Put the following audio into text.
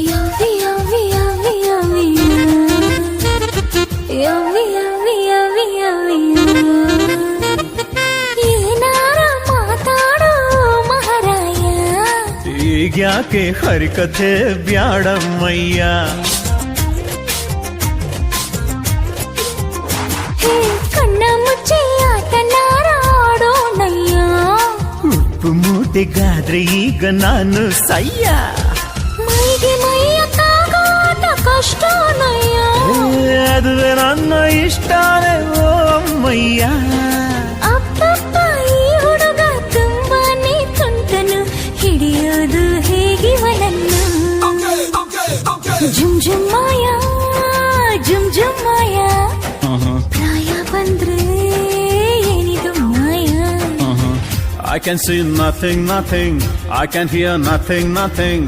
ಯವ್ವಿ ಯವ್ವಿ ಯವ್ವಿ ಯವ್ವಿ ಯವ್ವಿ ಯವ್ವಿ ಯವ್ವಿ ಯವ್ವಿ ಏನಾರ ಮಾತಾಡೋ ಮಹಾರಾಯ ಈಗ್ಯಾಕೆ ಹರಿಕಥೆ ಬ್ಯಾಡಮ್ಮಯ್ಯ ಹೇ ಕಣ್ಣ ಮುಚ್ಚಿ ಆಟನಾರ ಆಡೋಣಯ್ಯ ಉಪ್ಪು ಮೂಟೆಗಾದ್ರೆ ಈಗ ನಾನು ಸಯ್ಯ ಮೈಗೆ ಮೈಯಕ್ಕಾಗೋದ ಕಷ್ಟನಯ್ಯ ಅದುವೆ ನನ್ನ ಇಷ್ಟಾನೆ ಓ ಅಮ್ಮಯ್ಯ ಅಪ್ಪಪ್ಪ ಈ ಹುಡುಗ ತುಂಬಾನೇ ತುಂಟನು ಹಿಡಿಯೋದು ಹೇಗಿವನನ್ನು ಜುಮ್ ಜುಮ್ ಮಾಯ ಜುಮ್ ಜುಮ್ ಮಾಯ ಪ್ರಾಯ ಬಂದ್ರೆ ಏನಿದು ಮಾಯ I can see nothing, nothing. I can hear nothing, nothing.